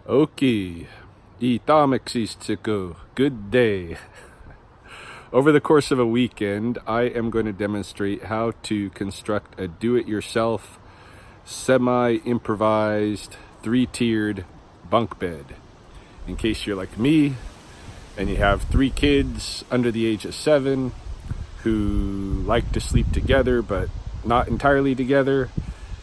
Okay, Itamexistiko. Good day. Over the course of a weekend, I am going to demonstrate how to construct a do-it-yourself, semi-improvised, three-tiered bunk bed. In case you're like me and you have 3 kids under the age of 7 who like to sleep together but not entirely together,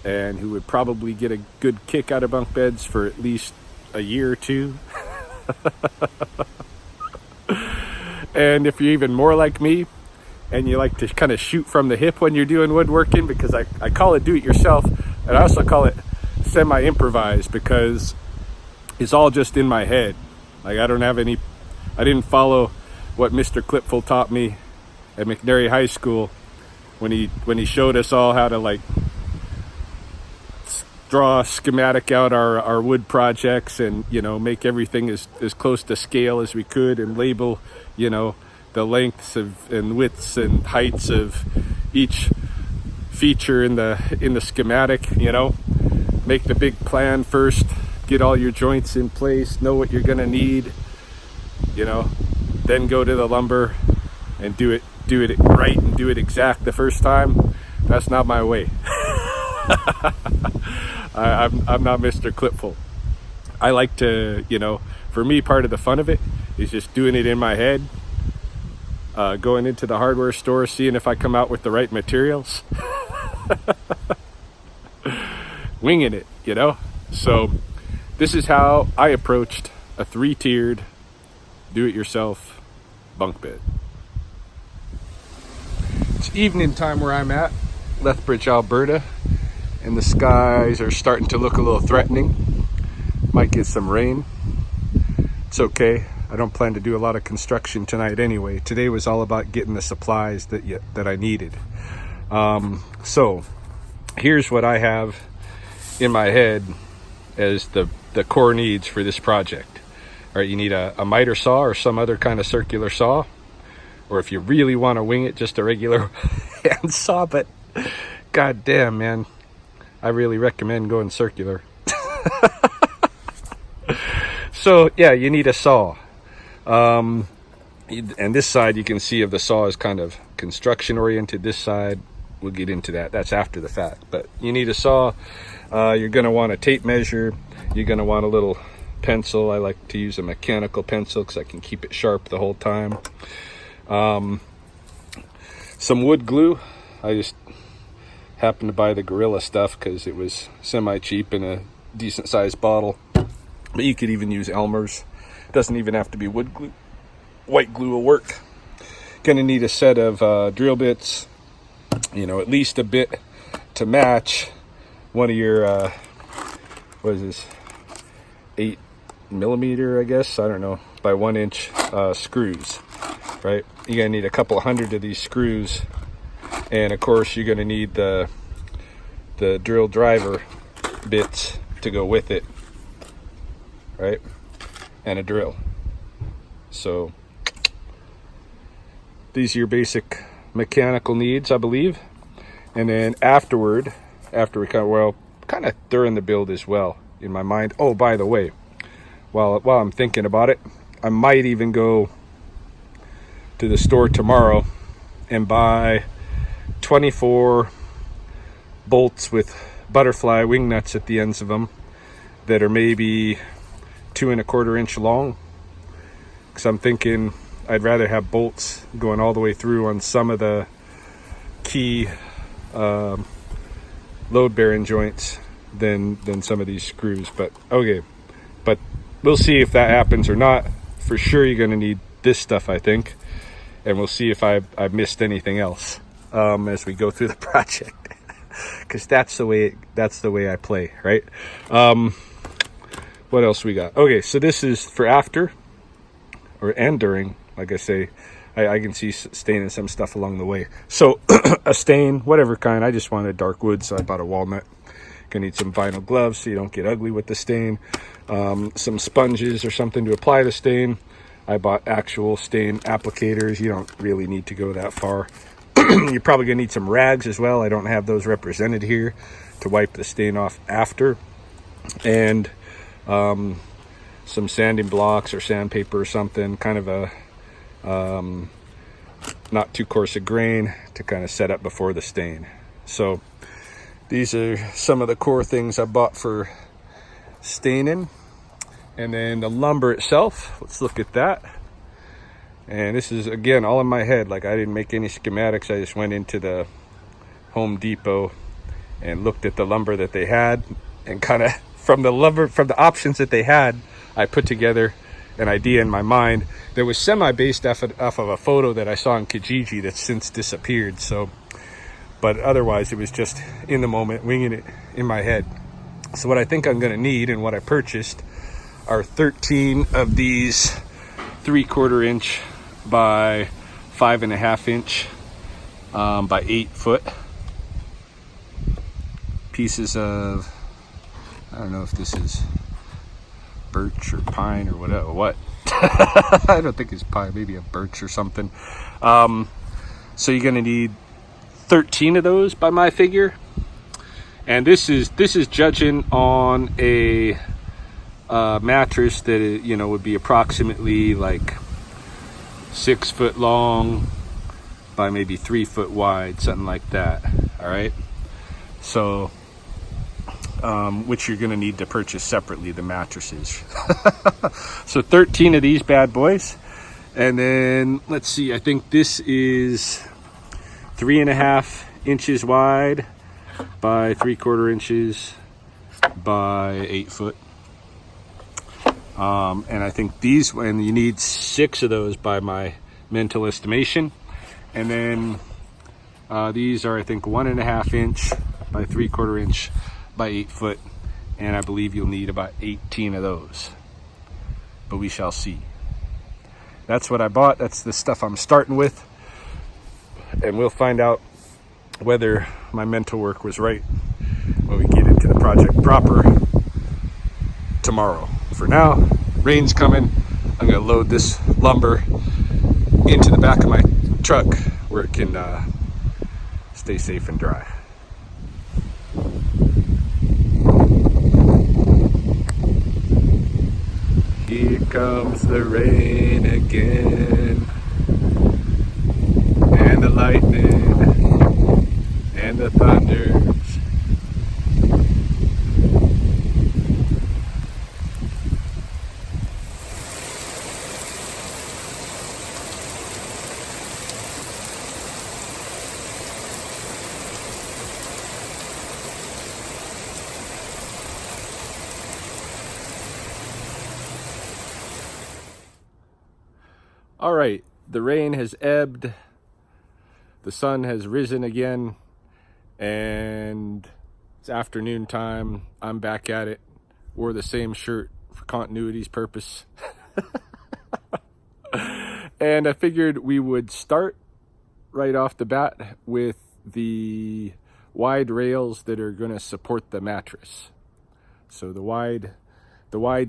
and who would probably get a good kick out of bunk beds for at least a year or two. And if you're even more like me and you like to kind of shoot from the hip when you're doing woodworking, because I call it do-it-yourself, and I also call it semi-improvised because it's all just in my head. Like I didn't follow what Mr. Clipful taught me at McNary High School when he showed us all how to like draw a schematic out our wood projects and, make everything as close to scale as we could, and label, the lengths and widths and heights of each feature in the schematic, make the big plan first, get all your joints in place, know what you're gonna need, then go to the lumber and do it right and do it exact the first time. That's not my way. I'm not Mr. Clipful. I like to, for me, part of the fun of it is just doing it in my head, going into the hardware store, seeing if I come out with the right materials, winging it, So this is how I approached a 3-tiered do-it-yourself bunk bed. It's evening time where I'm at, Lethbridge, Alberta, and the skies are starting to look a little threatening. Might get some rain. It's okay. I don't plan to do a lot of construction tonight anyway. Today was all about getting the supplies that I needed. So here's what I have in my head as the core needs for this project. All right, you need a miter saw or some other kind of circular saw, or if you really want to wing it, just a regular hand saw. But god damn, man, I really recommend going circular. So yeah, you need a saw. And this side you can see of the saw is kind of construction oriented. This side, we'll get into that. That's after the fact. But you need a saw. You're going to want a tape measure. You're going to want a little pencil. I like to use a mechanical pencil because I can keep it sharp the whole time. Some wood glue. I just happened to buy the Gorilla stuff because it was semi-cheap in a decent sized bottle. But you could even use Elmer's. It doesn't even have to be wood glue. White glue will work. Gonna need a set of drill bits, at least a bit to match one of your what is this, 8mm, I guess, I don't know, by 1 inch screws, right? You're gonna need a couple hundred of these screws, and of course you're gonna need the drill driver bits to go with it, right? And a drill. So these are your basic mechanical needs, I believe. And then after we kind of during the build as well in my mind. Oh, by the way, while I'm thinking about it, I might even go to the store tomorrow and buy 24 bolts with butterfly wing nuts at the ends of them that are maybe 2 1/4 inch long, because I'm thinking I'd rather have bolts going all the way through on some of the key load bearing joints than some of these screws. But okay, but we'll see if that happens or not. For sure you're going to need this stuff, I think, and we'll see if I've missed anything else as we go through the project, because that's the way I play, right? What else we got? Okay, so this is for after and during. Like I say, I can see staining some stuff along the way. So a stain, whatever kind. I just wanted dark wood, so I bought a walnut. Gonna need some vinyl gloves so you don't get ugly with the stain. Some sponges or something to apply the stain. I bought actual stain applicators. You don't really need to go that far. You're probably gonna need some rags as well. I don't have those represented here to wipe the stain off after. And some sanding blocks or sandpaper or something, kind of a not too coarse a grain to kind of set up before the stain. So these are some of the core things I bought for staining. And then the lumber itself, let's look at that. And this is, again, all in my head. Like, I didn't make any schematics. I just went into the Home Depot and looked at the lumber that they had, and kind of from the options that they had, I put together an idea in my mind that was semi-based off of a photo that I saw in Kijiji that's since disappeared. So, but otherwise it was just in the moment, winging it in my head. So what I think I'm going to need, and what I purchased, are 13 of these 3/4 inch by 5.5 inch by 8 foot pieces of, I don't know if this is birch or pine or whatever. What? I don't think it's pine, maybe a birch or something. So you're gonna need 13 of those by my figure. And this is judging on a mattress that, you know, would be approximately like 6 foot long by maybe 3 foot wide, something like that. All right. So, which you're going to need to purchase separately, the mattresses. So 13 of these bad boys. And then let's see, I think this is 3.5 inches wide by 3/4 inches by 8 foot. And I think these, and you need 6 of those by my mental estimation. And then these are, I think, 1.5 inch by 3/4 inch by 8 foot. And I believe you'll need about 18 of those, but we shall see. That's what I bought. That's the stuff I'm starting with. And we'll find out whether my mental work was right when we get into the project proper tomorrow. For now, rain's coming. I'm gonna load this lumber into the back of my truck where it can stay safe and dry. Here comes the rain again, and the lightning, and the thunders. All right, the rain has ebbed, the sun has risen again, and it's afternoon time. I'm back at it. Wore the same shirt for continuity's purpose. And I figured we would start right off the bat with the wide rails that are going to support the mattress. So the wide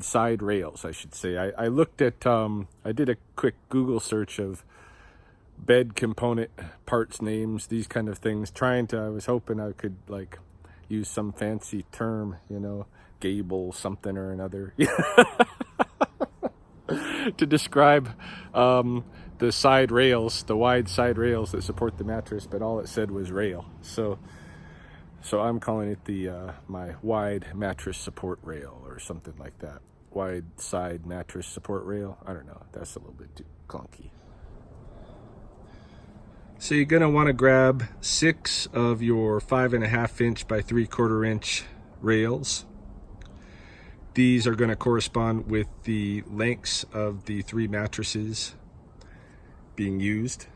side rails, I should say. I looked at, I did a quick Google search of bed component parts names, these kind of things, I was hoping I could like use some fancy term, you know, gable something or another, to describe the side rails, the wide side rails that support the mattress, but all it said was rail. So I'm calling it the my wide mattress support rail or something like that. Wide side mattress support rail. I don't know. That's a little bit too clunky. So you're going to want to grab 6 of your 5.5 inch by 3/4 inch rails. These are going to correspond with the lengths of the 3 mattresses being used.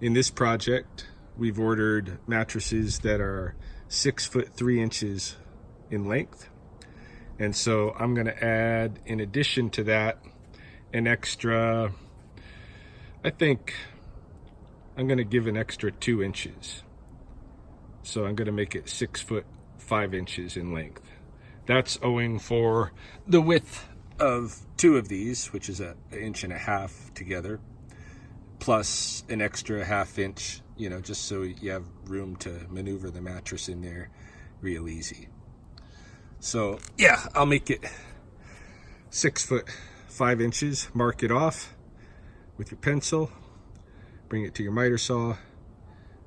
In this project, we've ordered mattresses that are 6 foot 3 inches in length. And so I'm going to add, in addition to that, an extra, I think I'm going to give an extra 2 inches. So I'm going to make it 6 foot 5 inches in length. That's owing for the width of 2 of these, which is an 1.5 inches together, plus an extra 1/2 inch, you know, just so you have room to maneuver the mattress in there real easy. So yeah, I'll make it 6 foot 5 inches, mark it off with your pencil, bring it to your miter saw,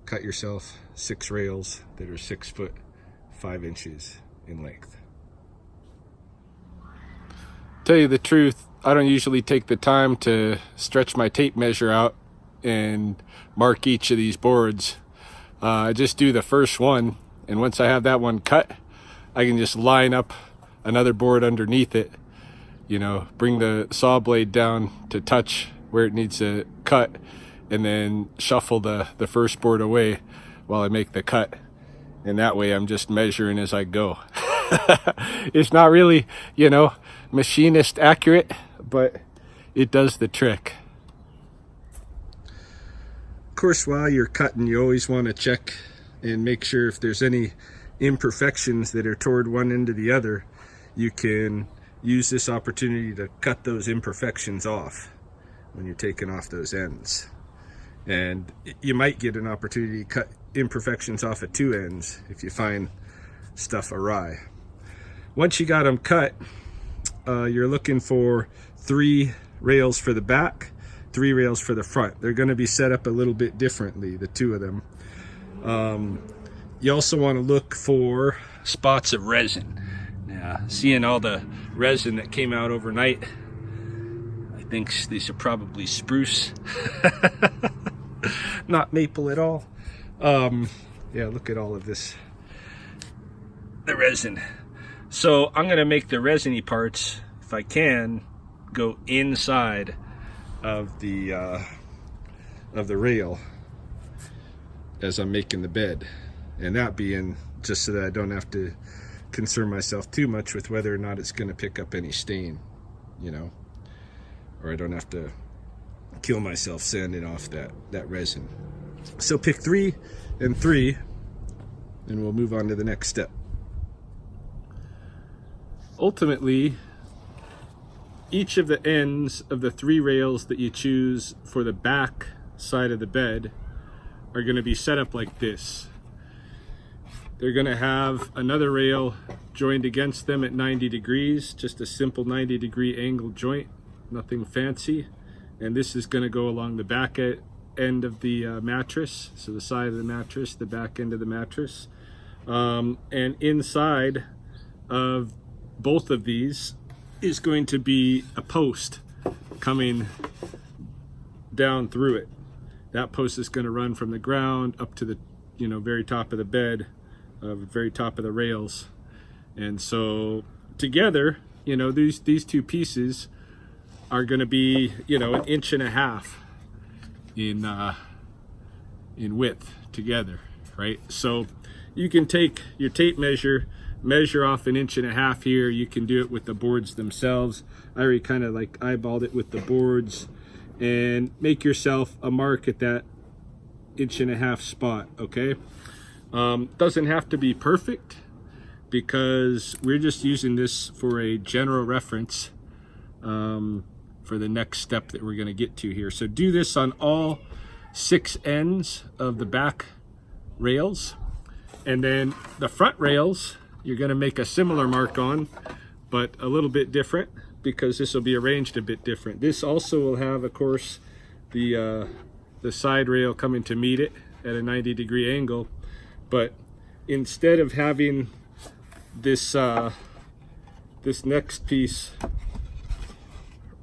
cut yourself 6 rails that are 6 foot 5 inches in length. Tell you the truth, I don't usually take the time to stretch my tape measure out and mark each of these boards. I just do the first one, and once I have that one cut, I can just line up another board underneath it, you know, bring the saw blade down to touch where it needs to cut, and then shuffle the first board away while I make the cut. And that way I'm just measuring as I go. It's not really, you know, machinist accurate, but it does the trick. Of course, while you're cutting, you always want to check and make sure if there's any imperfections that are toward one end or the other, you can use this opportunity to cut those imperfections off when you're taking off those ends. And you might get an opportunity to cut imperfections off at 2 ends if you find stuff awry. Once you got them cut, you're looking for 3 rails for the back, 3 rails for the front. They're going to be set up a little bit differently, the 2 of them. You also want to look for spots of resin. Now, seeing all the resin that came out overnight, I think these are probably spruce. Not maple at all. Yeah, look at all of this, the resin. So I'm going to make the resiny parts, if I can, go inside of the rail as I'm making the bed, and that being just so that I don't have to concern myself too much with whether or not it's going to pick up any stain, you know, or I don't have to kill myself sanding off that resin. So pick 3 and 3, and we'll move on to the next step. Ultimately, each of the ends of the 3 rails that you choose for the back side of the bed are going to be set up like this. They're going to have another rail joined against them at 90 degrees, just a simple 90-degree angle joint, nothing fancy. And this is going to go along the back end of the mattress, so the side of the mattress, the back end of the mattress. And inside of both of these is going to be a post coming down through it. That post is going to run from the ground up to the, you know, very top of the bed, very top of the rails. And so together, you know, these 2 pieces are going to be, you know, 1.5 inches in width together, right? So you can take your tape measure off 1.5 inches here. You can do it with the boards themselves. I already kind of like eyeballed it with the boards, and make yourself a mark at that 1.5 inch spot, okay? Doesn't have to be perfect, because we're just using this for a general reference for the next step that we're going to get to here. So do this on all 6 ends of the back rails, and then the front rails you're going to make a similar mark on, but a little bit different, because this will be arranged a bit different. This also will have, of course, the side rail coming to meet it at a 90-degree angle, but instead of having this this next piece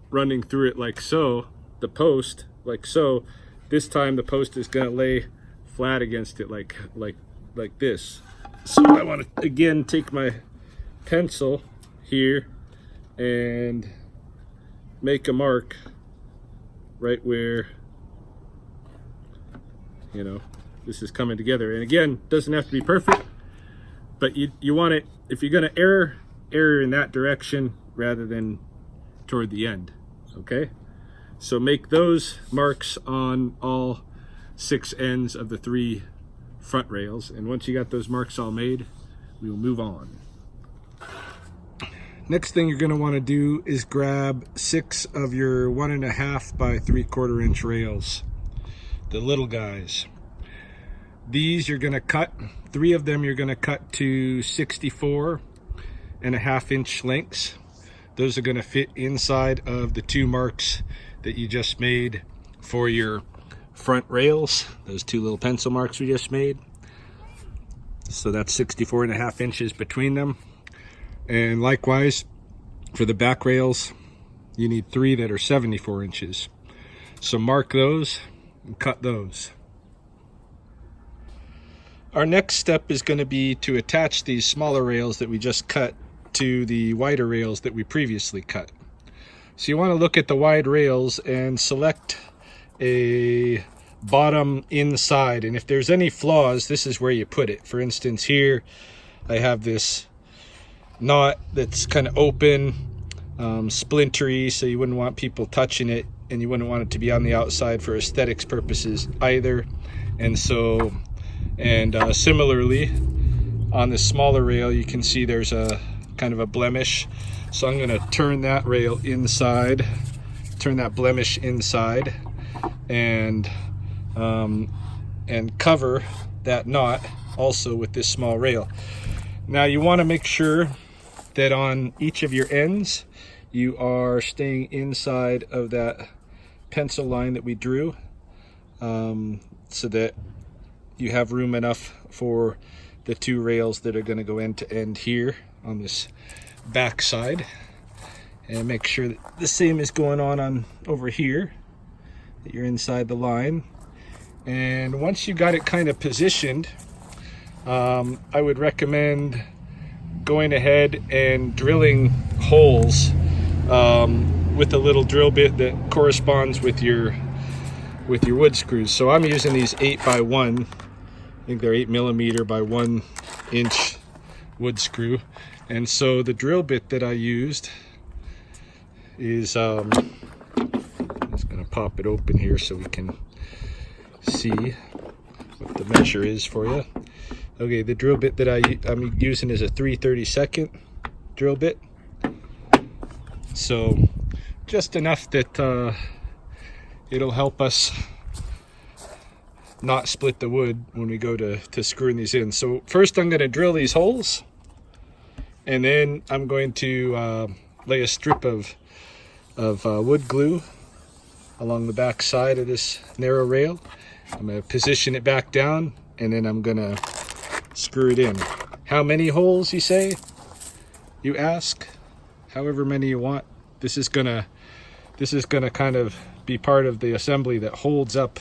running through it like so, the post like so, this time the post is going to lay flat against it like this. So I want to again take my pencil here and make a mark right where, you know, this is coming together. And again, doesn't have to be perfect, but you want it, if you're going to err in that direction rather than toward the end. Okay, so make those marks on all 6 ends of the 3 front rails, and once you got those marks all made, we will move on. Next thing you're going to want to do is grab 6 of your 1.5 by 3/4 inch rails, the little guys. These you're going to cut, 3 of them you're going to cut to 64.5 inch lengths. Those are going to fit inside of the 2 marks that you just made for your front rails. Those 2 little pencil marks we just made. So that's 64.5 inches between them. And likewise, for the back rails, you need 3 that are 74 inches. So mark those and cut those. Our next step is going to be to attach these smaller rails that we just cut to the wider rails that we previously cut. So you want to look at the wide rails and select a bottom inside, and if there's any flaws, this is where you put it. For instance, here I have this knot that's kind of open, splintery, so you wouldn't want people touching it, and you wouldn't want it to be on the outside for aesthetics purposes either. And so, similarly on the smaller rail, you can see there's a kind of a blemish. So I'm going to turn that rail inside, turn that blemish inside, and cover that knot also with this small rail. Now you want to make sure that on each of your ends you are staying inside of that pencil line that we drew, so that you have room enough for the 2 rails that are going to go end to end here on this back side. And make sure that the same is going on over here, that you're inside the line. And once you got it kind of positioned, I would recommend going ahead and drilling holes with a little drill bit that corresponds with your wood screws. So I'm using these 8x1, I think they're 8mm by 1 inch wood screw. And so the drill bit that I used is, I'm just going to pop it open here so we can see what the measure is for you. Okay, the drill bit that I'm using is a 3/32 drill bit. So just enough that it'll help us not split the wood when we go to screwing these in. So first I'm going to drill these holes, and then I'm going to lay a strip of wood glue along the back side of this narrow rail. I'm going to position it back down, and then I'm going to screw it in. How many holes, you say? You ask? However many you want. This is gonna kind of be part of the assembly that holds up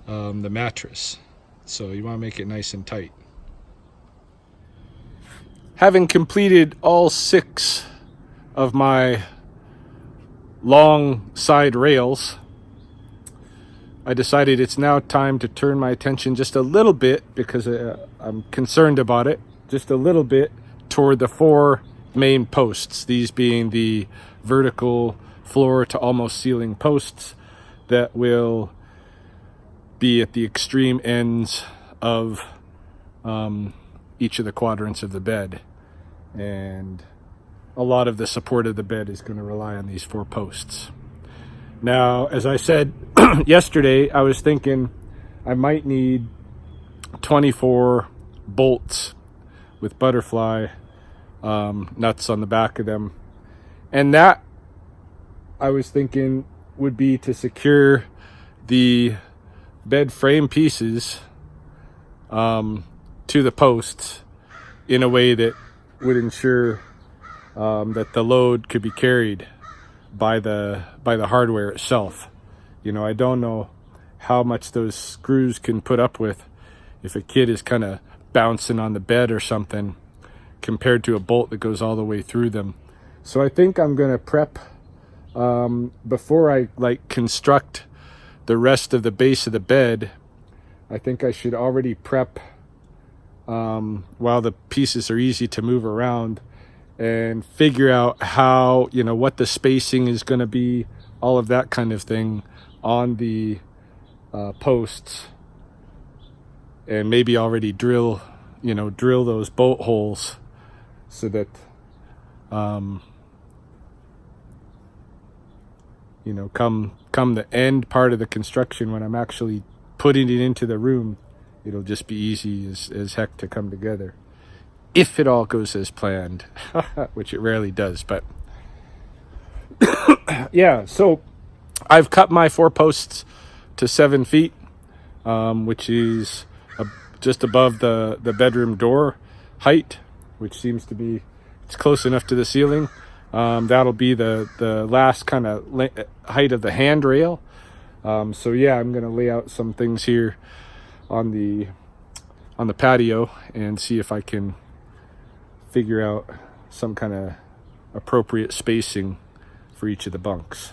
the mattress. So you want to make it nice and tight. Having completed all 6 of my long side rails, I decided it's now time to turn my attention just a little bit, because I'm concerned about it, just a little bit toward the 4 main posts, these being the vertical floor to almost ceiling posts that will be at the extreme ends of each of the quadrants of the bed. And a lot of the support of the bed is going to rely on these 4 posts. Now, as I said yesterday, I was thinking I might need 24 bolts with butterfly nuts on the back of them. And that, I was thinking, would be to secure the bed frame pieces to the posts in a way that would ensure that the load could be carried by the hardware itself. You know, I don't know how much those screws can put up with if a kid is kind of bouncing on the bed or something, compared to a bolt that goes all the way through them. So I think I'm going to prep before I construct the rest of the base of the bed. I think I should already prep while the pieces are easy to move around, and figure out how, you know, what the spacing is going to be, all of that kind of thing on the posts, and maybe already drill those bolt holes so that come the end part of the construction, when I'm actually putting it into the room, it'll just be easy as heck to come together, if it all goes as planned, which it rarely does. But Yeah, so I've cut my 4 posts to 7 feet, which is just above the bedroom door height, which seems to be, it's close enough to the ceiling. That'll be the last kind of height of the handrail. So yeah, I'm gonna lay out some things here on the patio and see if I can figure out some kind of appropriate spacing for each of the bunks.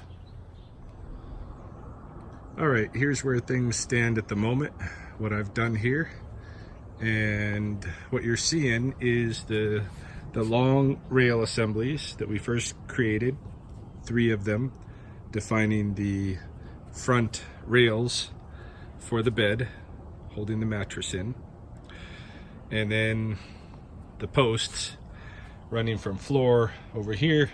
All right, here's where things stand at the moment, what I've done here. And what you're seeing is the long rail assemblies that we first created, 3 of them, defining the front rails for the bed, holding the mattress in. And then the posts running from floor over here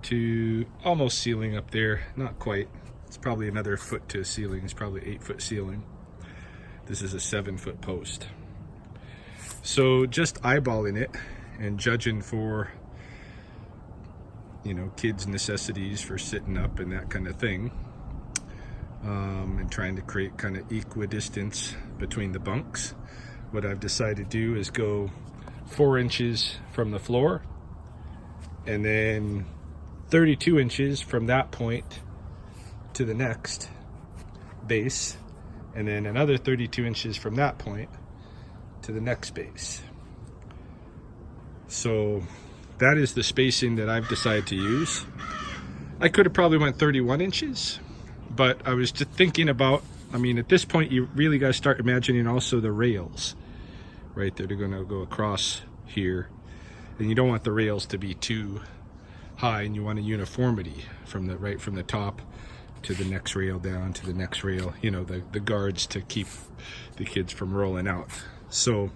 to almost ceiling up there, not quite. It's probably another foot to ceiling, it's probably 8-foot ceiling. This is a 7-foot post. So just eyeballing it and judging for, you know, kids' necessities for sitting up and that kind of thing, and trying to create kind of equidistance between the bunks, what I've decided to do is go 4 inches from the floor and then 32 inches from that point to the next base, and then another 32 inches from that point to the next base. So that is the spacing that I've decided to use. I could have probably went 31 inches, but I was just thinking about, I mean, at this point you really got to start imagining also the rails, right? They're going to go across here, and you don't want the rails to be too high, and you want a uniformity from the top to the next rail down to the next rail, you know, the guards to keep the kids from rolling out. So,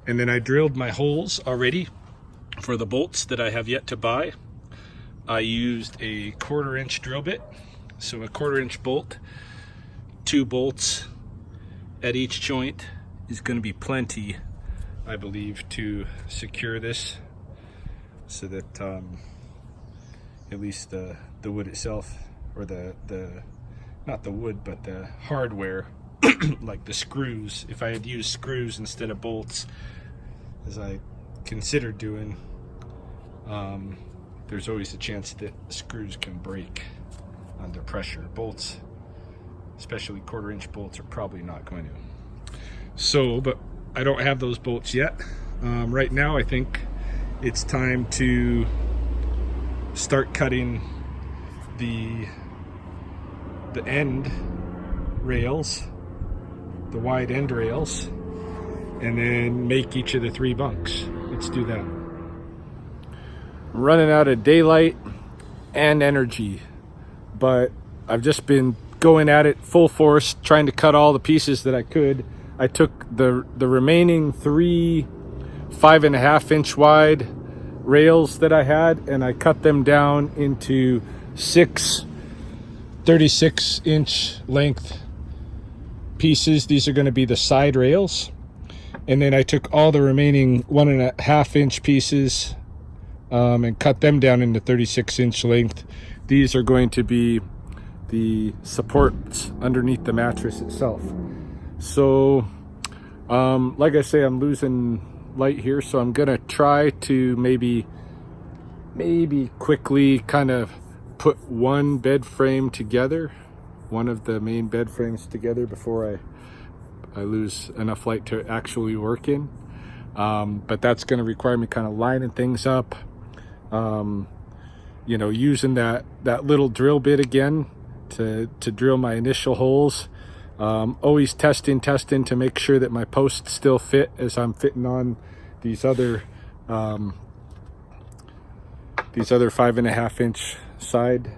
and then I drilled my holes already for the bolts that I have yet to buy. I used a 1/4 inch drill bit, so a 1/4 inch bolt, 2 bolts at each joint is going to be plenty, I believe, to secure this, so that at least the wood itself, or the not the wood but the hardware, like the screws, if I had used screws instead of bolts, as I considered doing, there's always a chance that screws can break under pressure. Bolts, especially 1/4 inch bolts, are probably not going to. So, but I don't have those bolts yet. Right now I think it's time to start cutting the end rails, the wide end rails, and then make each of the 3 bunks. Let's do that. I'm running out of daylight and energy, but I've just been going at it full force, trying to cut all the pieces that I could. I took the remaining 3 5.5 inch wide rails that I had, and I cut them down into 6 36 inch length pieces. These are going to be the side rails. And then I took all the remaining 1.5 inch pieces and cut them down into 36 inch length. These are going to be the supports underneath the mattress itself. So like I say, I'm losing light here, so I'm gonna try to maybe quickly kind of put one bed frame together, one of the main bed frames together, before I lose enough light to actually work in. But that's going to require me kind of lining things up, you know, using that little drill bit again to drill my initial holes. Always testing to make sure that my posts still fit as I'm fitting on these other 5.5 inch side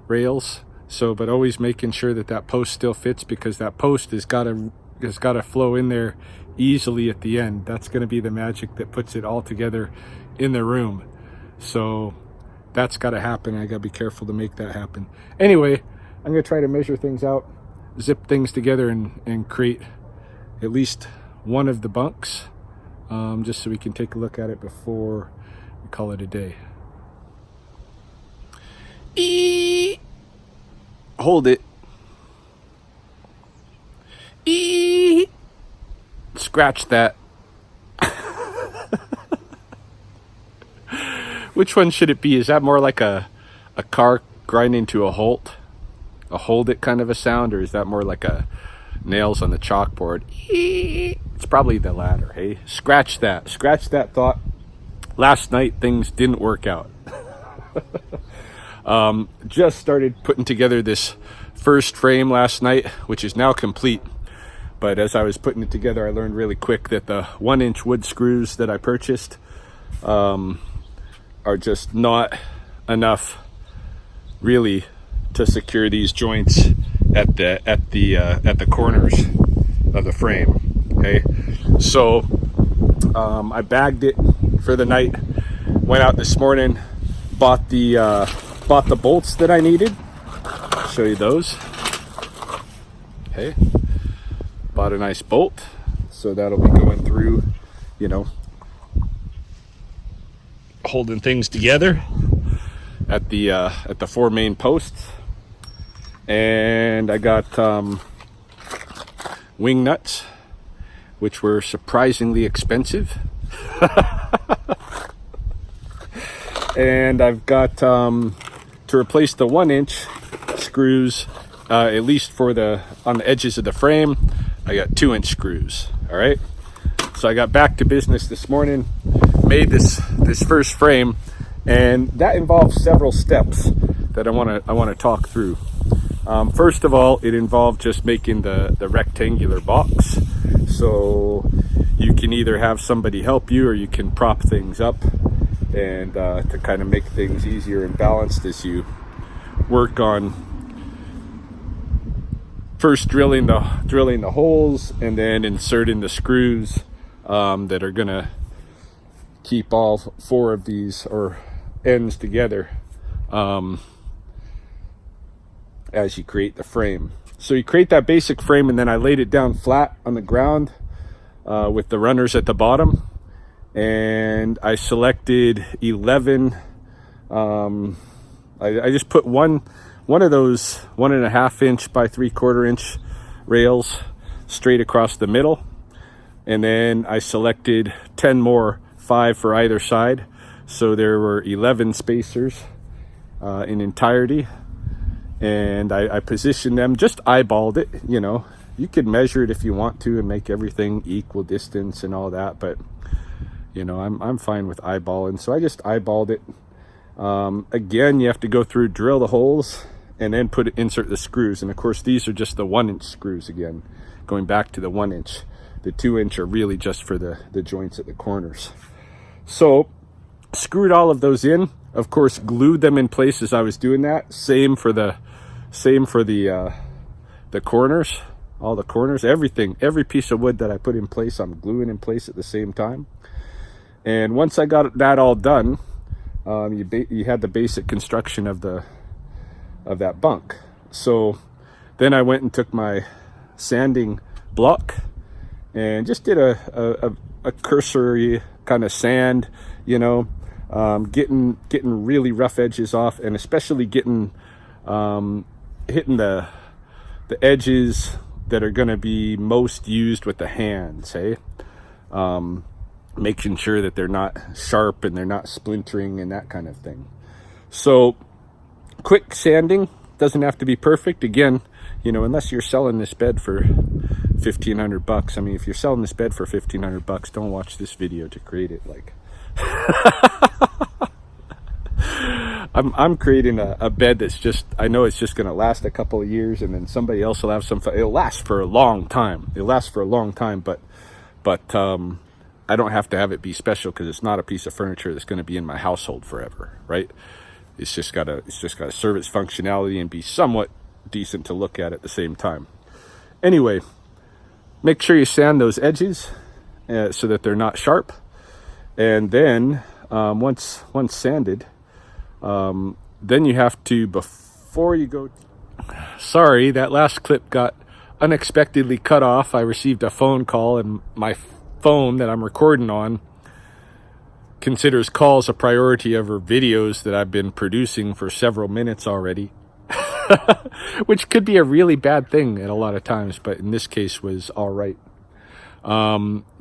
rails. So, but always making sure that post still fits, because that post has got to flow in there easily at the end. That's going to be the magic that puts it all together in the room. So that's got to happen. I got to be careful to make that happen. Anyway, I'm going to try to measure things out, zip things together, and create at least one of the bunks, just so we can take a look at it before we call it a day. Hold it. Scratch that. Which one should it be? Is that more like a car grinding to a halt? A hold it kind of a sound? Or is that more like a nails on the chalkboard? It's probably the latter, hey? Scratch that. Scratch that thought. Last night, things didn't work out. Just started putting together this first frame last night, which is now complete. But as I was putting it together, I learned really quick that the 1-inch wood screws that I purchased are just not enough, really, to secure these joints at the corners of the frame. Okay, so I bagged it for the night. Went out this morning, bought the bolts that I needed. I'll show you those. Okay, bought a nice bolt, so that'll be going through, you know, holding things together at the 4 main posts. And I got wing nuts, which were surprisingly expensive. And I've got to replace the 1-inch screws, at least on the edges of the frame. I got 2-inch screws. All right, so I got back to business this morning, made this first frame, and that involves several steps that I want to talk through. First of all, it involved just making the rectangular box. So you can either have somebody help you, or you can prop things up, and to kind of make things easier and balanced as you work on first drilling the holes and then inserting the screws that are gonna keep all 4 of these or ends together as you create the frame. So you create that basic frame, and then I laid it down flat on the ground with the runners at the bottom, and I selected 11. I just put one of those 1.5 inch by 3/4 inch rails straight across the middle, and then I selected 10 more, 5 for either side, so there were 11 spacers in entirety. And I positioned them, just eyeballed it. You know, you could measure it if you want to and make everything equal distance and all that, but you know, I'm fine with eyeballing, so I just eyeballed it. Again, you have to go through, drill the holes, and then insert the screws. And of course, these are just the 1-inch screws again, going back to the 1-inch. The 2-inch are really just for the joints at the corners. So screwed all of those in, of course, glued them in place as I was doing that. Same for the corners, all the corners, everything, every piece of wood that I put in place, I'm gluing in place at the same time. And once I got that all done, you had the basic construction of that bunk. So then I went and took my sanding block and just did a cursory kind of sand, you know, getting really rough edges off, and especially hitting the edges that are going to be most used with the hands, hey? Making sure that they're not sharp and they're not splintering and that kind of thing. So quick sanding, doesn't have to be perfect. Again, you know, unless you're selling this bed for $1,500. I mean, if you're selling this bed for $1,500, don't watch this video to create it. Like, I'm creating a bed that's just, I know it's just going to last a couple of years, and then somebody else will have some fun. It'll last for a long time. But I don't have to have it be special, because it's not a piece of furniture that's going to be in my household forever, right? It's just got to serve its functionality and be somewhat decent to look at the same time. Anyway, make sure you sand those edges so that they're not sharp. And then once sanded, then you have to, before you go, sorry, that last clip got unexpectedly cut off. I received a phone call, and my phone that I'm recording on considers calls a priority over videos that I've been producing for several minutes already, which could be a really bad thing at a lot of times, but in this case was all right.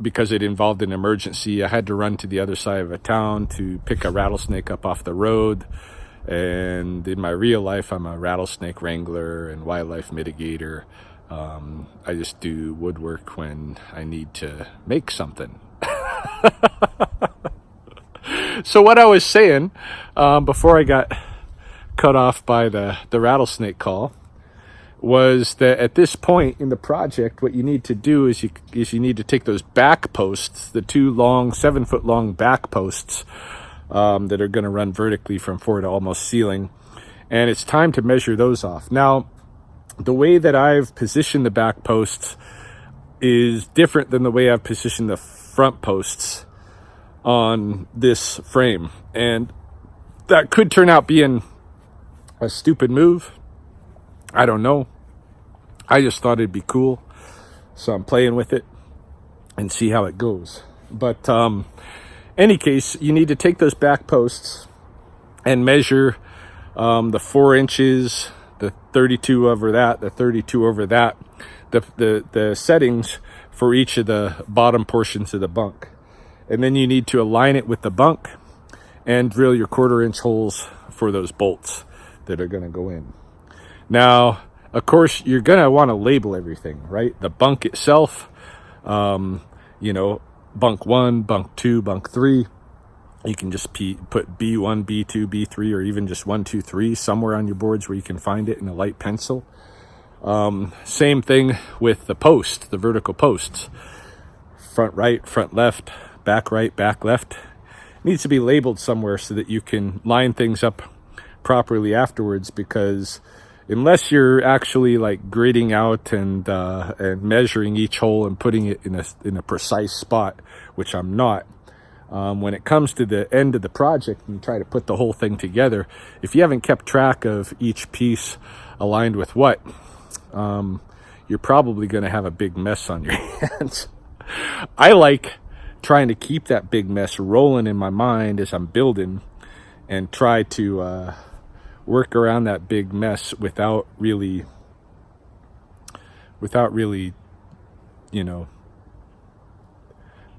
Because it involved an emergency. I had to run to the other side of a town to pick a rattlesnake up off the road. And in my real life, I'm a rattlesnake wrangler and wildlife mitigator. I just do woodwork when I need to make something. So what I was saying, before I got cut off by the rattlesnake call, was that at this point in the project, what you need to do is you need to take those back posts, the 2 long 7-foot long back posts that are going to run vertically from floor to almost ceiling, and it's time to measure those off. Now, the way that I've positioned the back posts is different than the way I've positioned the front posts on this frame, and that could turn out being a stupid move. I don't know. I just thought it'd be cool, so I'm playing with it and see how it goes. But any case, you need to take those back posts and measure the 4 inches, the 32 over that, the 32 over that, the settings for each of the bottom portions of the bunk. And then you need to align it with the bunk and drill your 1/4 inch holes for those bolts that are going to go in. Now, of course, you're going to want to label everything, right? The bunk itself, you know, bunk 1, bunk 2, bunk 3. You can just put B1, B2, B3, or even just 1, 2, 3 somewhere on your boards where you can find it in a light pencil. Same thing with the post, the vertical posts. Front right, front left, back right, back left. It needs to be labeled somewhere so that you can line things up properly afterwards, because unless you're actually like gridding out and measuring each hole and putting it in a precise spot, which I'm not, when it comes to the end of the project and you try to put the whole thing together, if you haven't kept track of each piece aligned with what, you're probably going to have a big mess on your hands. I like trying to keep that big mess rolling in my mind as I'm building and try to work around that big mess without really, you know,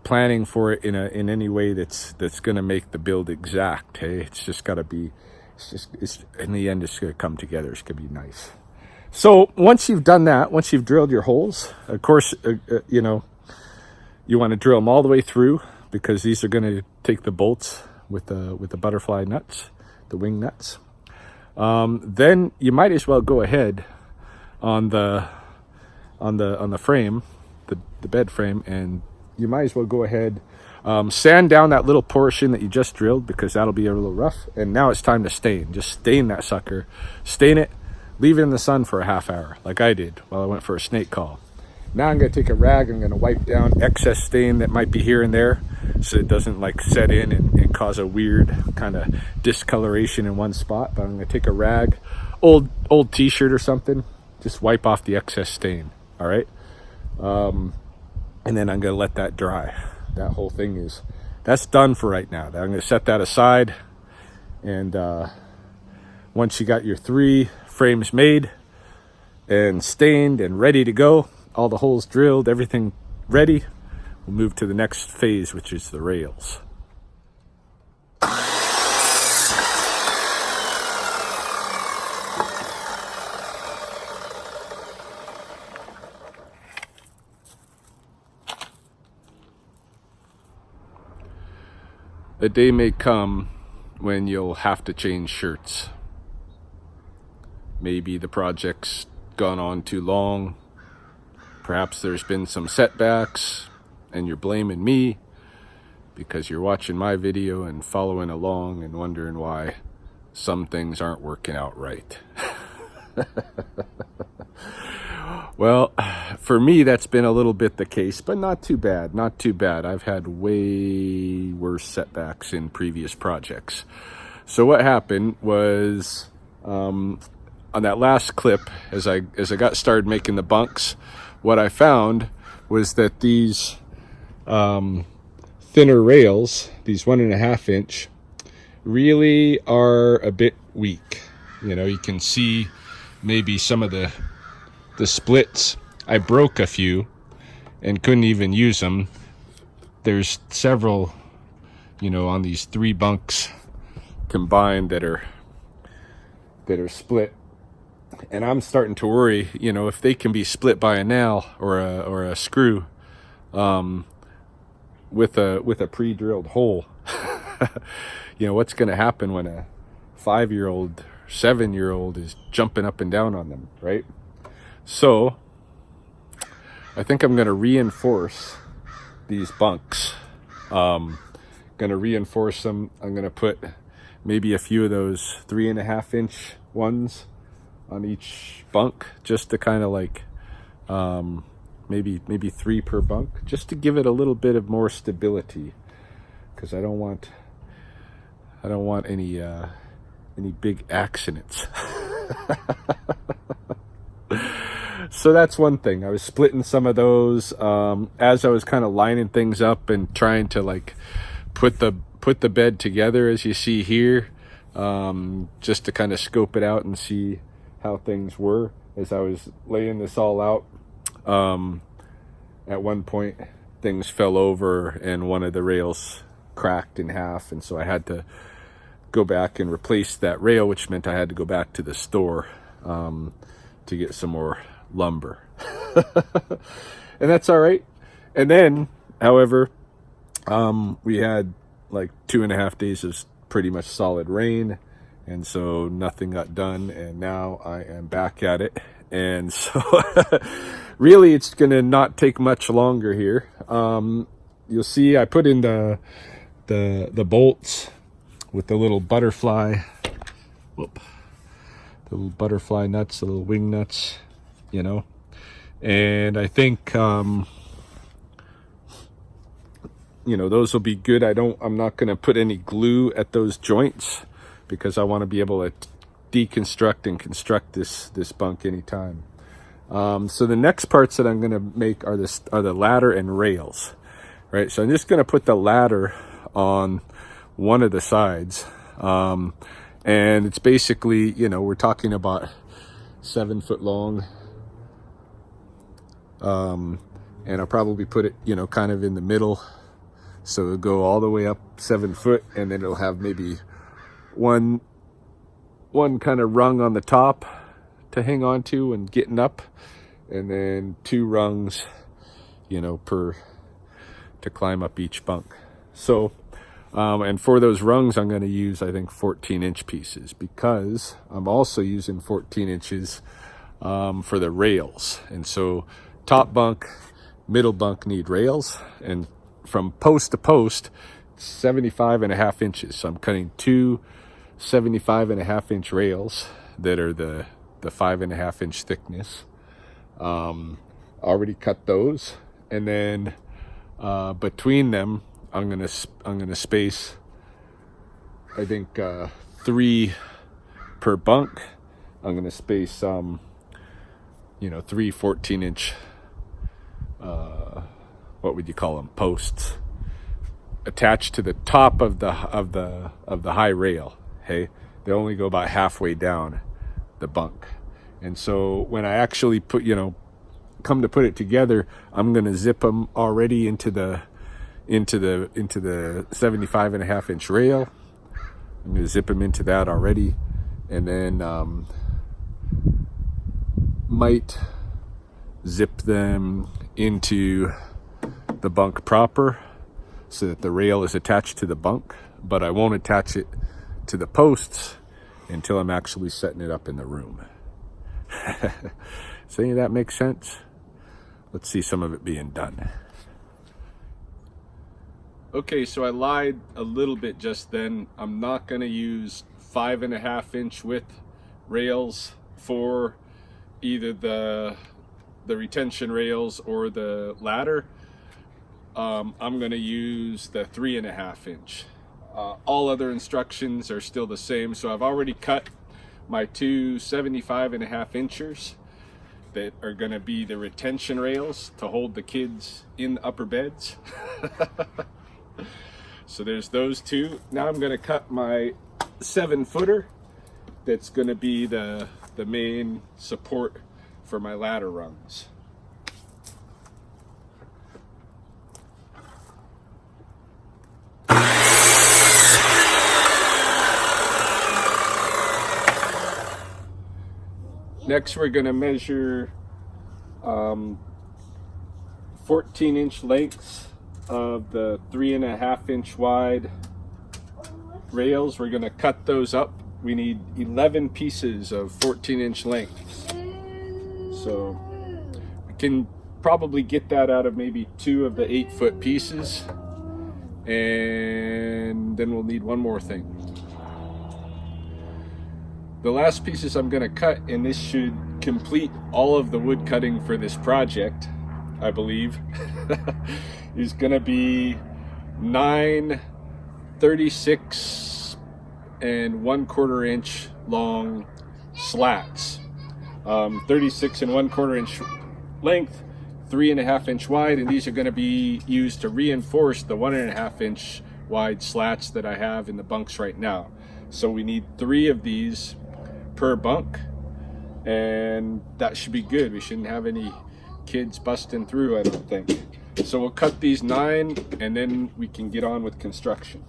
planning for it in any way that's going to make the build exact. Hey, it's just got to be, it's in the end, it's going to come together. It's going to be nice. So once you've done that, once you've drilled your holes, of course, you know, you want to drill them all the way through, because these are going to take the bolts with the butterfly nuts, the wing nuts. Then you might as well go ahead on the frame, the bed frame, and you might as well go ahead, sand down that little portion that you just drilled, because that'll be a little rough. And now it's time to stain. Just stain that sucker, stain it, leave it in the sun for a half hour, like I did while I went for a snake call. Now I'm going to take a rag, I'm going to wipe down excess stain that might be here and there, so it doesn't like set in and cause a weird kind of discoloration in one spot. But I'm going to take a rag, old t-shirt or something, just wipe off the excess stain. All right. And then I'm going to let that dry. That whole thing that's done for right now. I'm going to set that aside. And once you got your 3 frames made and stained and ready to go, all the holes drilled, everything ready, we'll move to the next phase, which is the rails. A day may come when you'll have to change shirts. Maybe the project's gone on too long. Perhaps there's been some setbacks and you're blaming me because you're watching my video and following along and wondering why some things aren't working out right. Well, for me, that's been a little bit the case, but not too bad, not too bad. I've had way worse setbacks in previous projects. So what happened was, on that last clip, as I got started making the bunks, what I found was that these thin thinner rails, these 1.5 inch, really are a bit weak. You know, you can see maybe some of the splits. I broke a few and couldn't even use them. There's several, you know, on these 3 bunks combined that are split, and I'm starting to worry, you know, if they can be split by a nail or a screw, with a pre-drilled hole. You know, what's going to happen when a 5-year-old, 7-year-old is jumping up and down on them, right? So I think I'm going to reinforce these bunks. Going to reinforce them. I'm going to put maybe a few of those 3.5 inch ones on each bunk, just to kind of like, maybe 3 per bunk, just to give it a little bit of more stability, because I don't want any big accidents. So that's one thing. I was splitting some of those as I was kind of lining things up and trying to like put the bed together, as you see here, just to kind of scope it out and see how things were as I was laying this all out. At one point things fell over and one of the rails cracked in half, and so I had to go back and replace that rail, which meant I had to go back to the store to get some more lumber. And that's all right. And then, however, we had like 2.5 days of pretty much solid rain, and so nothing got done, and now I am back at it. And so really it's gonna not take much longer here. You'll see I put in the bolts with the little butterfly, the little butterfly nuts, the little wing nuts, you know. And I think you know, those will be good. I'm not going to put any glue at those joints, because I want to be able to deconstruct and construct this bunk anytime. So the next parts that I'm going to make are the ladder and rails, right? So I'm just going to put the ladder on one of the sides, and it's basically, you know, we're talking about 7 foot long, and I'll probably put it, you know, kind of in the middle, so it'll go all the way up 7 foot, and then it'll have maybe one kind of rung on the top to hang on to and getting up, and then 2 rungs, you know, to climb up each bunk. So and for those rungs I'm going to use, I think, 14-inch pieces, because I'm also using 14 inches for the rails. And so top bunk, middle bunk need rails, and from post to post 75.5 inches. So I'm cutting 2 75.5 inch rails that are the 5.5 inch thickness. Already cut those, and then between them I'm gonna space, I think, 3 per bunk. I'm gonna space you know, 3 14-inch what would you call them, posts, attached to the top of the high rail. Hey, they only go about halfway down the bunk. And so when I actually come to put it together, I'm going to zip them already into the 75.5 inch rail. I'm going to zip them into that already, and then might zip them into the bunk proper so that the rail is attached to the bunk, but I won't attach it to the posts until I'm actually setting it up in the room. Does any of that make sense? Let's see some of it being done. Okay, so I lied a little bit just then. I'm not going to use 5.5 inch width rails for either the retention rails or the ladder. I'm going to use the 3.5 inch. All other instructions are still the same. So I've already cut my 2 75.5 inchers that are going to be the retention rails to hold the kids in the upper beds. So there's those two. Now I'm gonna cut my 7-footer. That's gonna be the main support for my ladder rungs. Next, we're going to measure 14-inch lengths of the 3.5-inch wide rails. We're going to cut those up. We need 11 pieces of 14-inch lengths. So we can probably get that out of maybe 2 of the 8-foot pieces. And then we'll need one more thing. The last pieces I'm going to cut, and this should complete all of the wood cutting for this project, I believe, is going to be 9 36 and 1/4 inch long slats. 36 and 1/4 inch length, 3.5 inch wide, and these are going to be used to reinforce the 1.5 inch wide slats that I have in the bunks right now. So we need 3 of these per bunk, and that should be good. We shouldn't have any kids busting through, I don't think. So we'll cut these 9 and then we can get on with construction.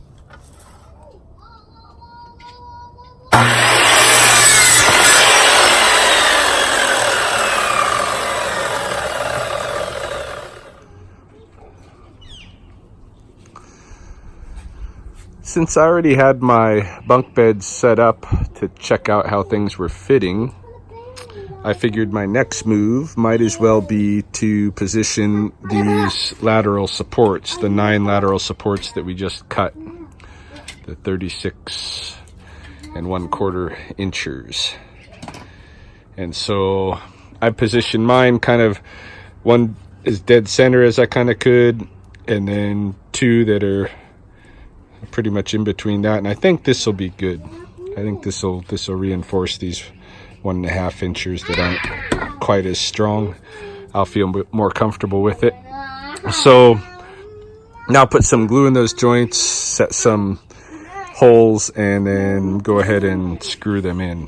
Since I already had my bunk beds set up to check out how things were fitting, I figured my next move might as well be to position these lateral supports, the 9 lateral supports that we just cut, the 36 and 1/4 inchers. And so I positioned mine kind of one as dead center as I kind of could, and then 2 that are pretty much in between that, and I think this will be good. I think this will reinforce these 1.5 inchers that aren't quite as strong. I'll feel more comfortable with it. So now put some glue in those joints, set some holes, and then go ahead and screw them in.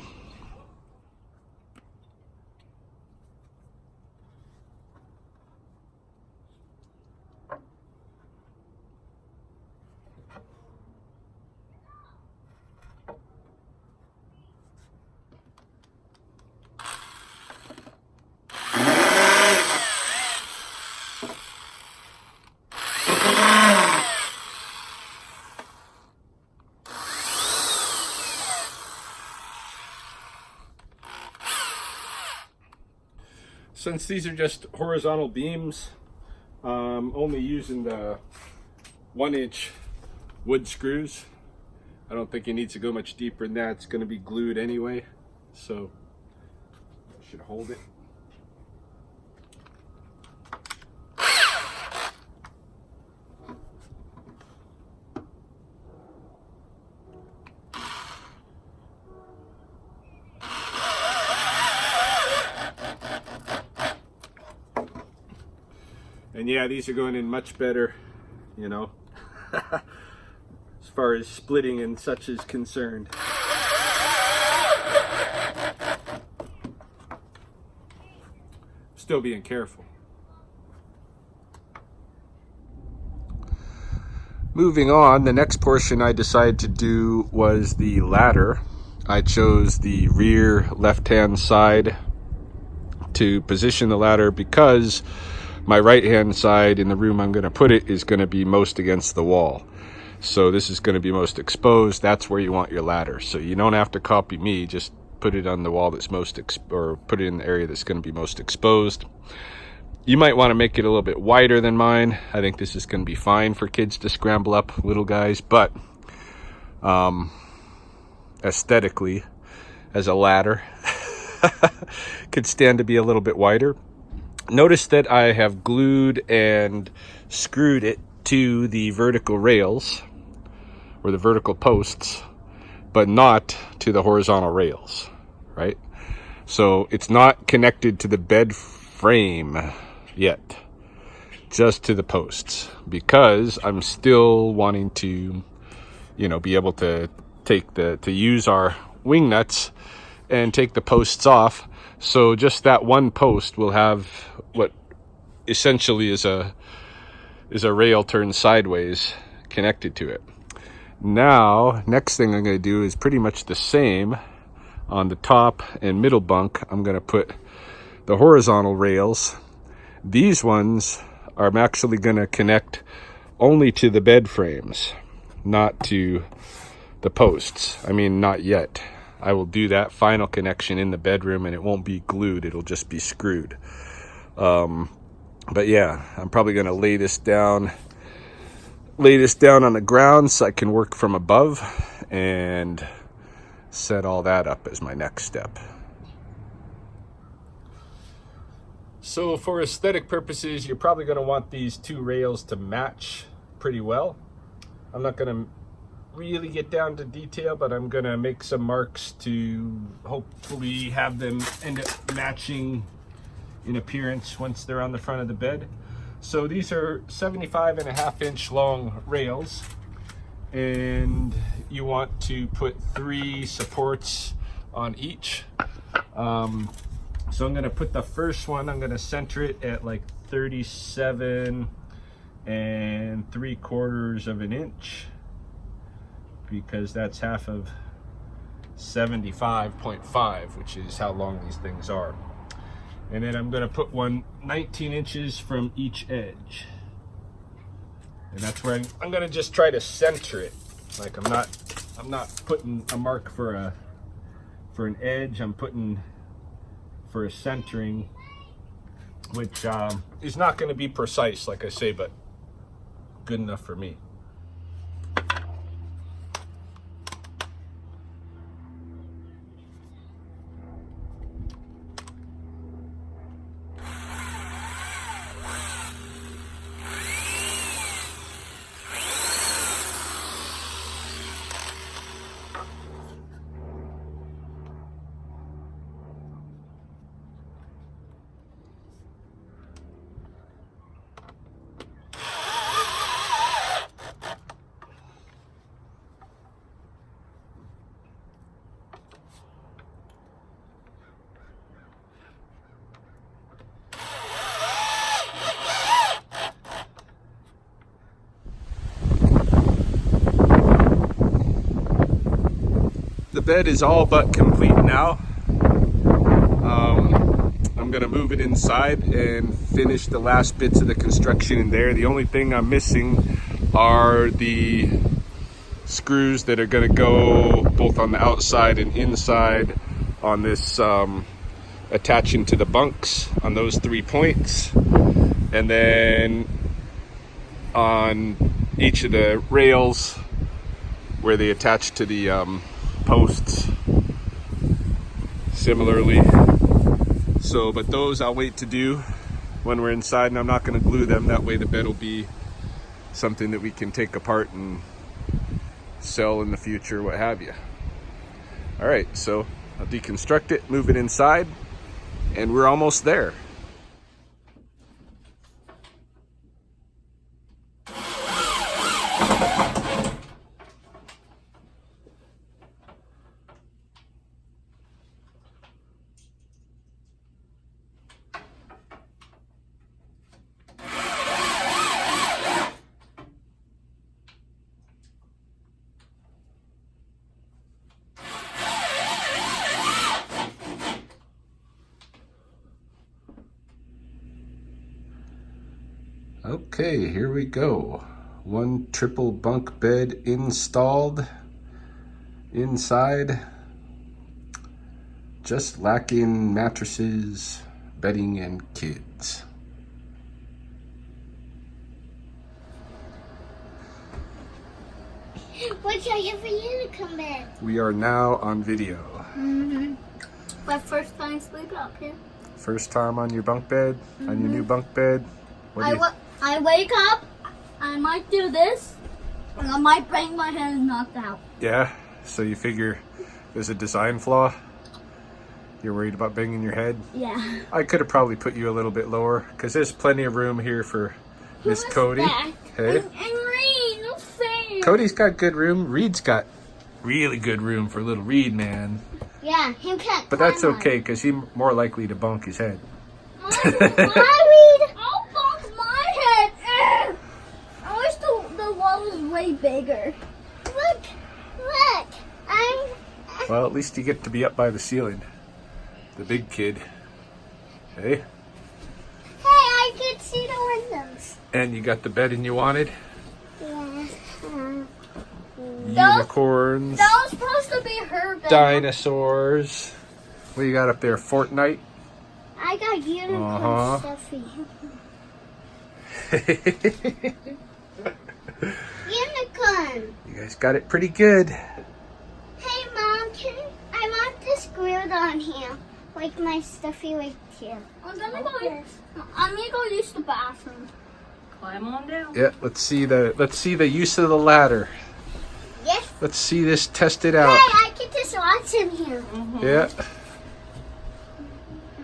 Since these are just horizontal beams, only using the 1-inch wood screws. I don't think it needs to go much deeper than that. It's going to be glued anyway, so I should hold it. And yeah, these are going in much better, you know, as far as splitting and such is concerned. Still being careful. Moving on, the next portion I decided to do was the ladder. I chose the rear left-hand side to position the ladder because my right-hand side in the room I'm going to put it is going to be most against the wall. So this is going to be most exposed. That's where you want your ladder. So you don't have to copy me. Just put it on the wall that's most or put it in the area that's going to be most exposed. You might want to make it a little bit wider than mine. I think this is going to be fine for kids to scramble up, little guys. But aesthetically, as a ladder, could stand to be a little bit wider. Notice that I have glued and screwed it to the vertical rails or the vertical posts, but not to the horizontal rails, right? So it's not connected to the bed frame yet. just to the posts, because I'm still wanting to, you know, be able to use our wing nuts and take the posts off. So just that one post will have what essentially is a rail turned sideways connected to it. Now, next thing I'm going to do is pretty much the same on the top and middle bunk. I'm going to put the horizontal rails. These ones I'm actually going to connect only to the bed frames, not to the posts. I mean, not yet. I will do that final connection in the bedroom, and it won't be glued. It'll just be screwed. But yeah, I'm probably going to lay this down on the ground so I can work from above and set all that up as my next step. So for aesthetic purposes, you're probably going to want these two rails to match pretty well. I'm not going to really get down to detail, but I'm going to make some marks to hopefully have them end up matching in appearance once they're on the front of the bed. So these are 75.5-inch long rails, and you want to put 3 supports on each. So I'm going to put the first one, I'm going to center it at like 37 3/4 of an inch, because that's half of 75.5, which is how long these things are. And then I'm going to put one 19 inches from each edge. And that's where I'm going to just try to center it. Like I'm not putting a mark for an edge. I'm putting for a centering, which is not going to be precise, like I say, but good enough for me. The bed is all but complete now. I'm gonna move it inside and finish the last bits of the construction in there. The only thing I'm missing are the screws that are gonna go both on the outside and inside on this attaching to the bunks on those 3 points, and then on each of the rails where they attach to the posts similarly. So, but those I'll wait to do when we're inside, and I'm not going to glue them. That way the bed will be something that we can take apart and sell in the future, what have you. All right, so I'll deconstruct it, move it inside, and we're almost there. Okay, here we go. One triple bunk bed installed inside. Just lacking mattresses, bedding, and kids. What should I get for you to come in? We are now on video. Mm-hmm. My first time sleeping up here. First time on your bunk bed, on your new bunk bed. I wake up, I might do this, and I might bang my head knocked out. Yeah, so you figure there's a design flaw? You're worried about banging your head? Yeah. I could have probably put you a little bit lower, because there's plenty of room here for Miss Who's Cody. that? Hey. And Reed, no fair. Cody's got good room. Reed's got really good room for little Reed, man. Yeah, he can't. But that's climb on okay, because he's more likely to bunk his head. My Reed. I'll bonk my head. Ugh. I wish the wall was way bigger. Look. Well, at least you get to be up by the ceiling. The big kid. Hey. Hey, I could see the windows. And you got the bedding you wanted. Yeah. Unicorns. That was supposed to be her bed. Dinosaurs. What you got up there? Fortnite? I got unicorn stuffy. Unicorn. You guys got it pretty good. Hey, Mom, I want this glued on here, like my stuffy right here. I'm gonna go use the bathroom. Climb on down. Yeah, let's see the use of the ladder. Yes. Let's see this tested Hey, out. I get to watch him here. Yeah.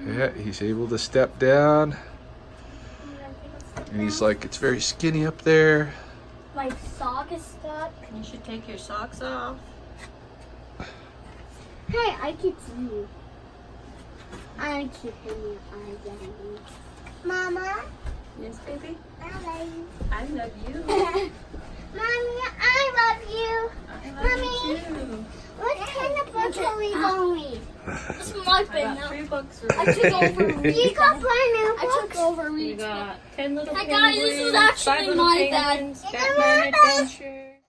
Yeah, he's able to step down. And he's like, it's very skinny up there. My sock is stuck. You should take your socks off. Hey, I can see you. I keep him again. Mama, Yes, baby. I love you. I love you. Mommy, I love you. I love you too. What kind of book are we going to read? It's my I pen got 3 now. books for I you. took over reading. You got brand new books? I took over You reading. got 10 little Hey, penguins, guys, this is 5 actually little my bed. penguins, Batman Adventure.